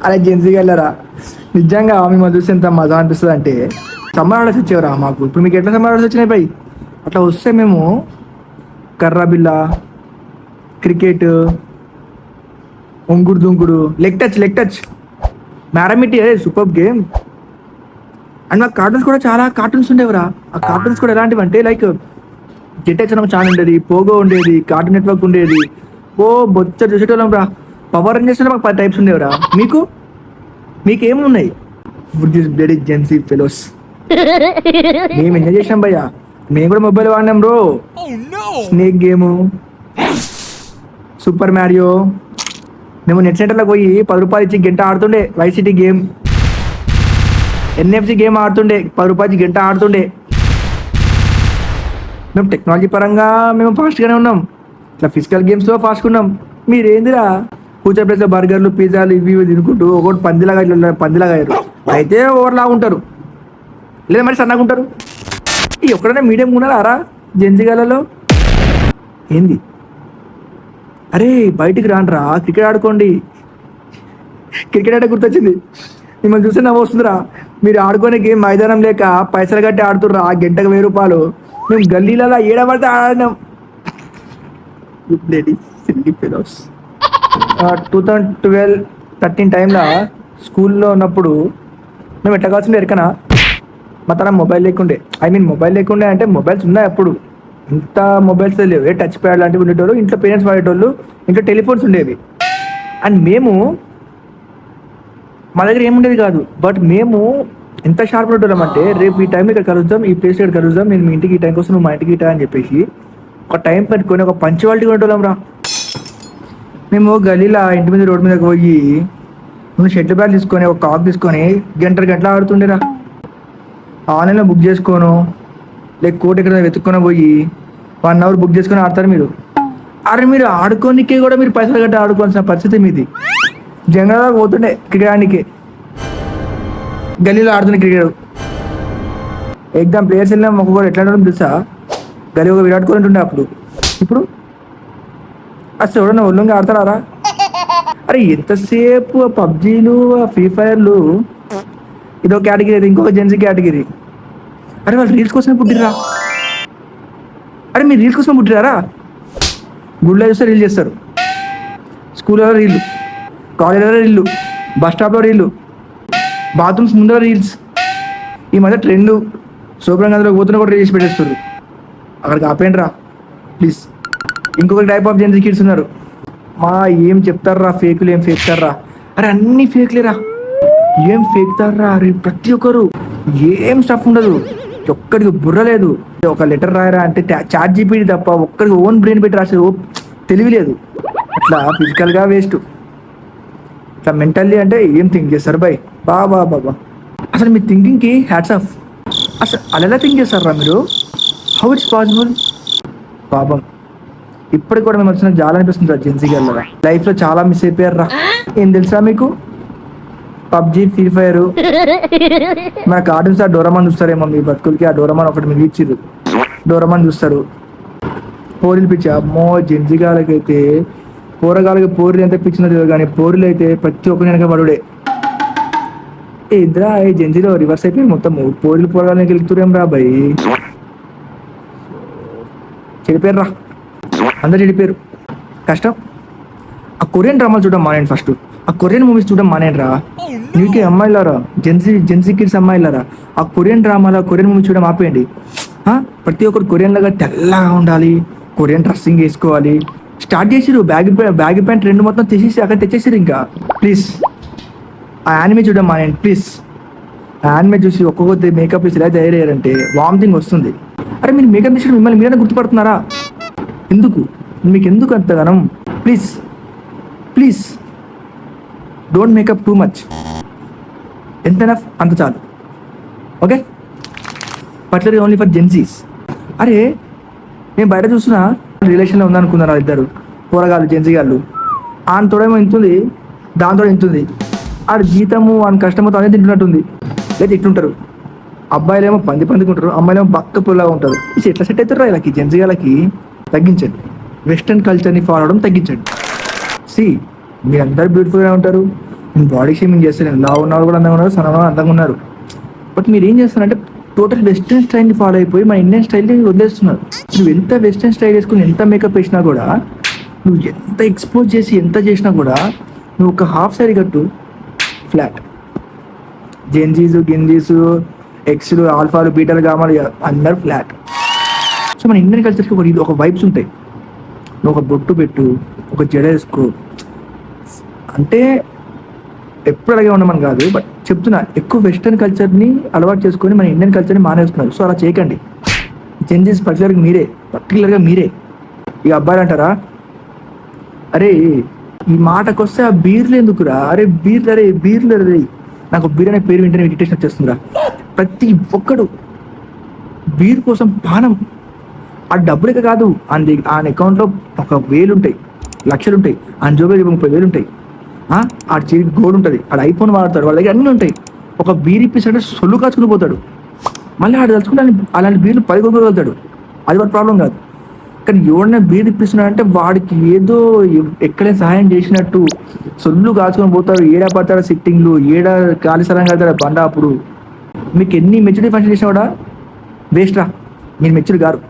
అరే జెన్సీ వెళ్ళరా నిజంగా మిమ్మల్ని చూసి ఎంత మజా అనిపిస్తుంది అంటే సమ్మర్ హాలిడేస్ వచ్చేవరా మాకు. ఇప్పుడు మీకు ఎట్లా సమ్మర్ హాలిడేస్ వచ్చినాయి పై అట్లా వస్తే మేము కర్రా బిల్ల, క్రికెట్, ఒంగుడు దుంకుడు, లెగ్ టచ్ మ్యారమిటీ సూపర్ గేమ్. అండ్ మాకు కార్టూన్స్ కూడా చాలా కార్టూన్స్ ఉండేవరా. ఆ కార్టూన్స్ కూడా ఎలాంటివి అంటే లైక్ జెటెక్స్ అని ఒక ఛానల్ ఉండేది, పోగో ఉండేది, కార్టూన్ నెట్వర్క్ ఉండేది. ఓ బొచ్చ చూసేటోళ్ళం రా. పవర్ రేంజర్స్ మాకు 10 టైప్స్ ఉండేవరా. మీకేమున్నాయి? బ్లడీ జెన్సీ ఫెలోస్ మేము ఎంజాయ్ చేసినాం భయ్యా. మేము కూడా మొబైల్ వాడినాం bro. Snake game, super Mario. మేము నెట్ సెంటర్లోకి పోయి 10 రూపాయలు ఇచ్చి గంట ఆడుతుండే. వైసిటీ గేమ్, ఎన్ఎఫ్సి గేమ్ ఆడుతుండే. 10 రూపాయలు గంట ఆడుతుండే. మేము టెక్నాలజీ పరంగా మేము ఫాస్ట్గానే ఉన్నాం. ఇట్లా ఫిజికల్ గేమ్స్లో ఫాస్ట్గా ఉన్నాం. మీరేందిరా కూర్చో ప్లేస్లో బర్గర్లు, పిజ్జాలు ఇవి తినుకుంటూ ఒకటి పందిలాగా అయ్యారు. అయితే ఓవర్లాగా ఉంటారు, లేదా మరి సన్నగా ఉంటారు. ఈ ఒక్కడనే మీడియం ఉన్నారా జెన్సీగాలలో? ఏంది? అరే బయటికి రాండ్రా, క్రికెట్ ఆడుకోండి. క్రికెట్ అంటే గుర్తొచ్చింది. మిమ్మల్ని చూస్తే నవ్వు వస్తుందిరా. మీరు ఆడుకునే గేమ్ మైదానం లేక పైసలు కట్టి ఆడుతుర్రా. గంటకు 1000 రూపాయలు. మేము గల్లీలలో ఏడబడితే ఆడినాం. 2012-13 టైంలో స్కూల్లో ఉన్నప్పుడు మేము ఎట్లా కావాల్సిండే ఎరకనా. మా తన మొబైల్ లేకుండే, మొబైల్ లేకుండే అంటే మొబైల్స్ ఉన్నాయి అప్పుడు. ఇంత మొబైల్స్ లేవు. టచ్ ప్యాడ్ లాంటివి ఉండేటోళ్ళు. ఇంట్లో పేరెంట్స్ వాడేటోళ్ళు. ఇంట్లో టెలిఫోన్స్ ఉండేవి. అండ్ మా దగ్గర ఏముండేది కాదు. బట్ మేము ఎంత షార్ప్ ఉండేటోళ్ళం అంటే రేపు ఈ టైంలో ఇక్కడ కలుద్దాం, ఈ ప్లేస్ ఇక్కడ కలుద్దాం, నేను మీ ఇంటికి ఈ టైం కోసం, నువ్వు మా ఇంటికి ఈ టైం అని చెప్పేసి ఒక టైం పెట్టుకొని ఒక పంచువాలిటీ ఉండేటోళ్ళం రా. మేము గలీలా ఇంటి మీద రోడ్డు మీదకి పోయి నువ్వు షెటిల్ బ్యాట్ తీసుకొని ఒక కాక్ తీసుకొని గంటలు ఆడుతుండేరా. ఆన్లైన్లో బుక్ చేసుకోను, లేక కోట్ ఎక్కడ వెతుక్కొని పోయి 1 అవర్ బుక్ చేసుకొని ఆడతారు మీరు. అరే మీరు ఆడుకోనికే కూడా మీరు పైసలు కట్టి ఆడుకోవాల్సిన పరిస్థితి మీది. జనరల్గా పోతుండే క్రికెట్ ఆడడానికి, గల్లీలో ఆడుతుండే క్రికెట్. ఎగ్జామ్ ప్లేయర్స్ వెళ్ళినా మాకు కూడా ఎట్లా ఉండడం తెలుసా? గల్లీ ఒక విరాట్ కోహ్లీ ఉంటుండే అప్పుడు. ఇప్పుడు అసలు ఎవడన్నా ఒళ్ళంగా ఆడతారా? అరే ఎంతసేపు ఆ పబ్జీలు, ఆ ఫ్రీ ఫైర్లు ఇదో కేటగిరీ, అది ఇంకొక జెన్సీ కేటగిరీ. అరే వాళ్ళు రీల్స్ కోసమే పుట్టిరా. అరే మీరు రీల్స్ కోసమే పుట్టిరారా? గుడిలో చూస్తే రీల్ చేస్తారు, స్కూల్లో రీళ్ళు, కాలేజీలో రీళ్ళు, బస్ స్టాప్లో రీళ్ళు, బాత్రూమ్స్ ముందర రీల్స్. ఈ మధ్య ట్రెండ్ శుభ్రంగా అందులో పోతున్నా కూడా రీల్స్ పెట్టేస్తారు. అక్కడికి ఆపేయండి రా ప్లీజ్. ఇంకొక టైప్ ఆఫ్ జెన్సీ కిడ్స్ ఉన్నారు. ఏం చెప్తారా, ఫేకులు ఏం ఫేక్తారా? అరే అన్ని ఫేక్లేరా, ఏం ఫేక్తారా? అరే ప్రతి ఒక్కరు ఏం స్టఫ్ ఉండదు, ఒక్కడికి బుర్ర లేదు. ఒక లెటర్ రాయరా అంటే చాట్ జీపీటీ తప్ప ఒక్కడికి ఓన్ బ్రెయిన్ పెట్టి రాసే తెలివి లేదు. అట్లా ఫిజికల్గా వేస్ట్, ఇట్లా మెంటల్లీ అంటే ఏం థింక్ చేస్తారు బాయ్. బాబా అసలు మీ థింకింగ్కి హ్యాట్స్ ఆఫ్. అసలు అలా ఎలా థింక్ చేస్తారా మీరు? How it's possible? పాపం ఇప్పటికి కూడా మేము వచ్చిన చాలా అనిపిస్తుంది రా జెన్సీ గల్లరా. లైఫ్లో చాలా మిస్ అయిపోయారు రా. ఏం తెలుసా మీకు? పబ్జీ, ఫ్రీ ఫైర్, మన కార్టూన్స్ ఆ డోరామాన్ చూస్తారేమో మీ బతుకులకి. ఆ డోరామాన్ ఒకటి మీకు ఇచ్చిర్రు, డోరామాన్ చూస్తారు. పోరీలు పిచ్చి అమ్మో జెన్సీ గాలకైతే. పోరగాలకి పోరీలు ఎంత పిచ్చినది కానీ పోరీలు అయితే ప్రతి ఒక్కరి వెనక పడుడే. ఇద్దరా జెన్సీలో రివర్స్ అయిపోయింది మొత్తం. పోరీలు పోరగాలని గెలుతురేం రా భయ్. చెడిపోయారు రా, అందరు చెడిపోయారు. కష్టం. ఆ కొరియన్ డ్రామాలు చూడడం మానేయండి ఫస్ట్. ఆ కొరియన్ మూవీస్ చూడడం మానేయండి రా. నీకే అమ్మాయిలారా, జెన్సీ కిడ్స్ అమ్మాయిలారా, ఆ కొరియన్ డ్రామాలో కొరియన్ మూవీ చూడడం ఆపేయండి. ప్రతి ఒక్కరు కొరియన్ లాగా తెల్లగా ఉండాలి, కొరియన్ డ్రెస్సింగ్ వేసుకోవాలి. స్టార్ట్ చేసిరు. బ్యాగ్ ప్యాంట్ 2 మొత్తం తెచ్చేసి అక్కడ తెచ్చేసిరు. ఇంకా ప్లీజ్ ఆ యానిమే చూడడం మానేయండి ప్లీజ్. ఆ యానిమే చూసి ఒక్కొక్క మేకప్ వేసి ఇలా తయారయ్యారంటే వామిటింగ్ వస్తుంది. అరే మీరు మేకప్ చేసి మిమ్మల్ని మీరైనా గుర్తుపడుతున్నారా? మీకు ఎందుకు అంతగానం? Please don't makeup too much. ఎంత ఎనఫ్ అంత చాలు. Okay, particularly only for Gen Zs. అరే నేను బయట చూస్తున్నా రిలేషన్లో ఉందనుకున్నారు ఇద్దరు పోరగాళ్ళు, జెన్సీ గాళ్ళు. ఆయన తోడేమో ఇంతుంది, దాంతో ఇంతుంది. ఆడ జీతము ఆయన కష్టమో అనే తింటున్నట్టుంది. లేదా ఇట్లుంటారు. అబ్బాయిలేమో పందికుంటారు, అమ్మాయిలేమో బక్క పుల్లగా ఉంటారు. ఎట్లా సెట్ అవుతారు వీళ్ళకి, జెన్సీ గాళ్ళకి? తగ్గించండి, వెస్ట్రన్ కల్చర్ని ఫాలో అవడం తగ్గించండి. మీరందరూ బ్యూటిఫుల్గా ఉంటారు, నేను బాడీ షేమింగ్ చేస్తాను, లావు ఉన్నారు కూడా అందంగా ఉన్నారు, సన్నగా అందంగా ఉన్నారు. బట్ మీరు ఏం చేస్తారంటే టోటల్ వెస్ట్రన్ స్టైల్ని ఫాలో అయిపోయి మన ఇండియన్ స్టైల్ని వదిలేస్తున్నారు. నువ్వు ఎంత వెస్ట్రన్ స్టైల్ వేసుకుని ఎంత మేకప్ వేసినా కూడా, నువ్వు ఎంత ఎక్స్పోజ్ చేసి ఎంత చేసినా కూడా, నువ్వు ఒక హాఫ్ సారీ కట్టు ఫ్లాట్. జెన్జీసు గింజీసు ఎక్స్లు ఆల్ఫాలు బీటాలు గామాలు అందరు ఫ్లాట్. సో మన ఇండియన్ కల్చర్కి ఒక వైబ్స్ ఉంటాయి. నువ్వు ఒక బొట్టు పెట్టు, ఒక జడ వేసుకో, అంటే ఎప్పుడు అలాగే ఉండమని కాదు, బట్ చెప్తున్నా ఎక్కువ వెస్టర్న్ కల్చర్ని అలవాటు చేసుకొని మన ఇండియన్ కల్చర్ని మానేస్తున్నారు. సో అలా చేయకండి. చేంజెస్ పర్టికులర్గా మీరే. ఈ అబ్బాయిలు అంటారా, అరే ఈ మాటకు వస్తే ఆ బీర్లు ఎందుకురా, అరే బీర్లు అరే నాకు బీర్ అనే పేరు వింటేనే ఇరిటేషన్ వచ్చేస్తుందిరా. ప్రతి ఒక్కడు బీర్ కోసం పానం. ఆ డబ్బులకి కాదు, ఆయన అకౌంట్లో 1,000 ఉంటాయి, లక్షలు ఉంటాయి, ఆయన జోబులో 30,000 ఉంటాయి, ఆడ చేతి గోల్డ్ ఉంటుంది, ఆడ ఐఫోన్ వాడతాడు, వాళ్ళ దగ్గర అన్నీ ఉంటాయి. ఒక బీర్ ఇప్పిస్తాడంటే సొల్లు కాచుకుని పోతాడు. మళ్ళీ ఆడ తలుచుకుంటే అలాంటి బీర్లు పడిపోగలుగుతాడు, అది వాడి ప్రాబ్లం కాదు. కానీ ఎవడన్నా బీర్ ఇప్పిస్తున్నాడంటే వాడికి ఏదో ఎక్కడైనా సహాయం చేసినట్టు సొల్లు కాచుకొని పోతాడు. ఏడా పడతాడు సిట్టింగ్లు, ఏడా ఖాళీ స్థలం కడతాడు బండ. అప్పుడు మీకు ఎన్ని మెచ్యూరిటీ ఫంక్షన్ చేసినా కూడా వేస్ట్ రా, మీరు మెచ్యూర్ గారు.